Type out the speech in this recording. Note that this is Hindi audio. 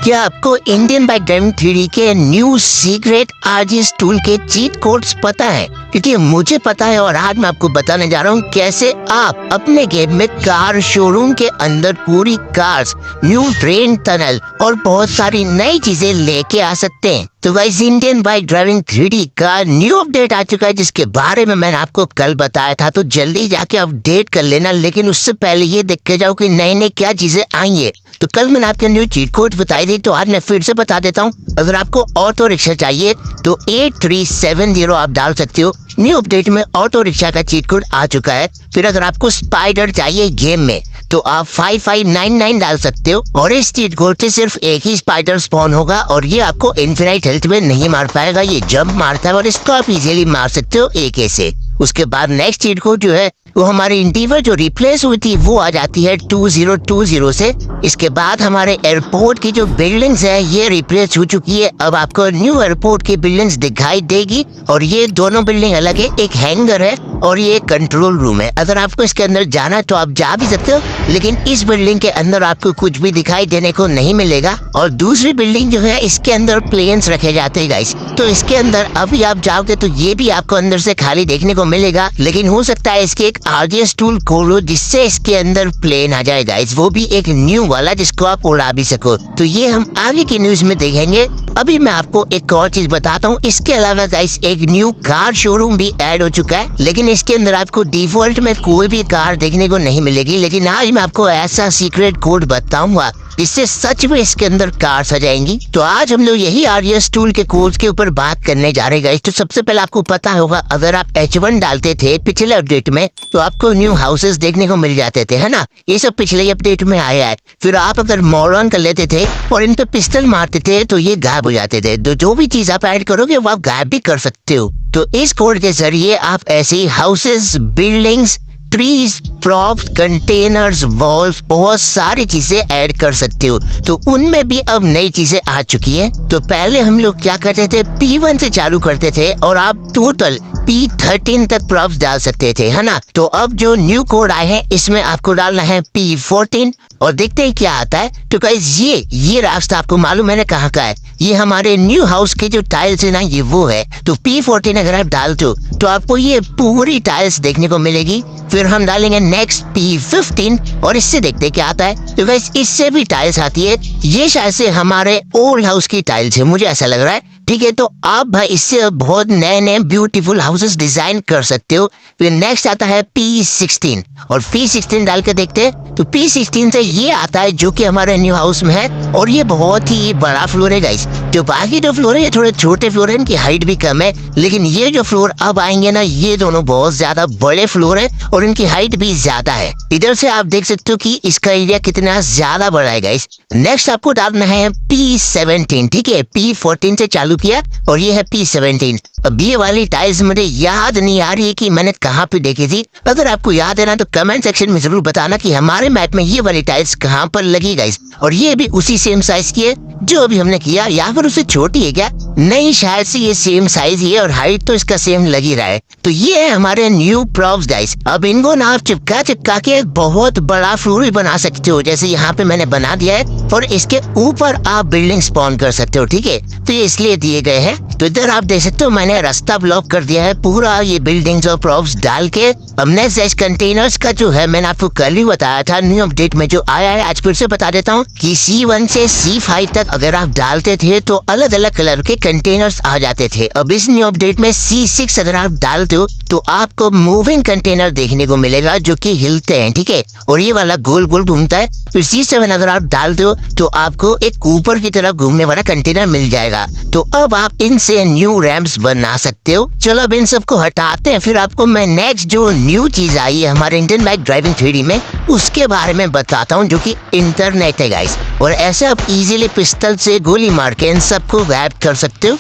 क्या आपको इंडियन बाइक ड्राइविंग थ्योरी के न्यू सीक्रेट आरजीएस टूल के चीट कोड्स पता है? क्योंकि मुझे पता है और आज मैं आपको बताने जा रहा हूँ कैसे आप अपने गेम में कार शोरूम के अंदर पूरी कार्स, न्यू ट्रेन टनल और बहुत सारी नई चीजें लेके आ सकते हैं। तो guys, Indian bike driving theory का न्यू अपडेट आ चुका है जिसके बारे में मैंने आपको कल बताया था, तो जल्दी जाके अपडेट कर लेना। लेकिन उससे पहले ये देख के जाओ कि नई नई क्या चीजें आई है। तो कल मैंने आपके न्यू चीट कोड बताई थी, तो आज मैं फिर से बता देता हूँ। अगर आपको ऑटो रिक्शा चाहिए तो 8370 आप डाल सकते हो। न्यू अपडेट में ऑटो रिक्शा का चीट कोड आ चुका है। फिर अगर आपको स्पाइडर चाहिए गेम में तो आप 5599 डाल सकते हो और इस चीट कोड से सिर्फ एक ही स्पाइडर स्पॉन होगा और ये आपको इन्फिनाइट हेल्थ में नहीं मार पाएगा। ये जंप मारता है और इसको आप इजीली मार सकते हो AK से। उसके बाद नेक्स्ट चीट कोड जो है वो हमारी इंटीवर जो रिप्लेस हुई थी वो आ जाती है 2020 से। इसके बाद हमारे एयरपोर्ट की जो बिल्डिंग्स है ये रिप्लेस हो चुकी है। अब आपको न्यू एयरपोर्ट की बिल्डिंग्स दिखाई देगी और ये दोनों बिल्डिंग अलग है, एक हैंगर है और ये कंट्रोल रूम है। अगर आपको इसके अंदर जाना है तो आप जा भी सकते हो, लेकिन इस बिल्डिंग के अंदर आपको कुछ भी दिखाई देने को नहीं मिलेगा। और दूसरी बिल्डिंग जो है इसके अंदर प्लेन्स रखे जाते हैं गाइस, तो इसके अंदर अभी आप जाओगे तो ये भी आपको अंदर से खाली देखने को मिलेगा। लेकिन हो सकता है इसके एक आरजीएस टूल खोलो जिससे इसके अंदर प्लेन आ जाए गाइस, वो भी एक न्यू वाला जिसको आप उड़ा भी सको। तो ये हम आगे की न्यूज में देखेंगे। अभी मैं आपको एक और चीज बताता हूँ। इसके अलावा गाइस एक न्यू कार शोरूम भी ऐड हो चुका है, लेकिन इसके अंदर आपको डिफॉल्ट में कोई भी कार देखने को नहीं मिलेगी। लेकिन आज मैं आपको ऐसा सीक्रेट कोड बताऊंगा इससे सच में इसके अंदर कार्स आ जाएंगी। तो आज हम लोग यही आरजीएस टूल के कोड्स के ऊपर बात करने जा रहे हैं। तो सबसे पहले आपको पता होगा अगर आप H1 डालते थे पिछले अपडेट में तो आपको न्यू हाउसेस देखने को मिल जाते थे, है ना। ये सब पिछले अपडेट में आया है। फिर आप अगर मॉडर्न कर लेते थे और इन पे पिस्टल मारते थे तो ये गायब हो जाते थे। तो जो भी चीज आप ऐड करोगे वो आप गायब भी कर सकते हो। तो इस कोड के जरिए आप ऐसे houses, buildings, trees, props, containers, walls, बहुत सारी चीजें ऐड कर सकते हो। तो उनमें भी अब नई चीजें आ चुकी है। तो पहले हम लोग क्या करते थे, P1 से चालू करते थे और आप टोटल P13 तक प्रॉप्स डाल सकते थे, है ना। तो अब जो न्यू कोड आए हैं इसमें आपको डालना है P14 और देखते हैं क्या आता है। तो गाइस ये रास्ता आपको मालूम है कहाँ का है, ये हमारे न्यू हाउस के जो टाइल्स है ना ये वो है। तो P14 अगर आप डालते हो तो आपको ये पूरी टाइल्स देखने को मिलेगी। फिर हम डालेंगे नेक्स्ट P15 और इससे देखते हैं क्या आता है। तो गाइस इससे भी टाइल्स आती है। ये शायद से हमारे ओल्ड हाउस की टाइल्स है, मुझे ऐसा लग रहा है। ठीक है, तो आप भाई इससे बहुत नए नए ब्यूटीफुल हाउसेस डिजाइन कर सकते हो। फिर नेक्स्ट आता है P16 और P16 डाल के देखते हैं। तो P16 से ये आता है जो कि हमारे न्यू हाउस में है और ये बहुत ही बड़ा फ्लोर है गाइस। जो बाकी जो फ्लोर है ये थोड़े छोटे फ्लोर है, इनकी हाइट भी कम है। लेकिन ये जो फ्लोर अब आएंगे ना ये दोनों बहुत ज्यादा बड़े फ्लोर है और इनकी हाइट भी ज्यादा है। इधर से आप देख सकते हो कि इसका एरिया कितना ज्यादा बड़ा है गाइस। नेक्स्ट आपको डालना है P17, ठीक है। P14 से चालू किया और ये है P17। अब ये वाली टाइल्स मुझे याद नहीं आ रही है कि मैंने कहाँ पे देखी थी। अगर आपको याद है ना तो कमेंट सेक्शन में जरूर बताना कि हमारे मैप में ये वाली टाइल्स कहाँ पर लगी गाइस। और ये भी उसी सेम साइज की है जो अभी हमने किया, या फिर उससे छोटी है क्या? नहीं, शायद से ये सेम साइज ही है और हाइट तो इसका सेम लग ही रहा है। तो ये है हमारे न्यू प्रॉप्स गाइस। अब इनको ना आप चिपका के बहुत बड़ा फ्लोर भी बना सकते हो, जैसे यहाँ पे मैंने बना दिया है। और इसके ऊपर आप बिल्डिंग स्पॉन कर सकते हो, ठीक है। तो ये इसलिए दिए गए हैं। तो इधर आप देख सकते हो मैंने रास्ता ब्लॉक कर दिया है पूरा ये बिल्डिंग्स और प्रॉप्स डाल के। अब नेक्स्ट कंटेनर्स का जो है मैंने आपको कल ही बताया था न्यू अपडेट में जो आया है, आज फिर से बता देता हूँ कि C1 से C5 तक अगर आप डालते थे तो अलग अलग कलर के कंटेनर्स आ जाते थे। अब इस न्यू अपडेट में C6 अगर आप डालते हो तो आपको मूविंग कंटेनर देखने को मिलेगा जो कि हिलते हैं, ठीक है। और ये वाला गोल गोल घूमता है। तो C7 अगर आप डालते हो तो आपको एक ऊपर की तरफ घूमने वाला कंटेनर मिल जाएगा। तो अब आप इनसे न्यू रैम्प्स बना सकते हो। चलो अब इन सबको हटाते हैं, फिर आपको मैं नेक्स्ट जो न्यू चीज आई है हमारे इंडियन बाइक ड्राइविंग थ्योरी में उसके बारे में बताता हूँ, जो कि इंटरनेट है गाइस। और ऐसे आप इजीली पिस्टल से गोली मार के इन सबको गायब कर सकते हो।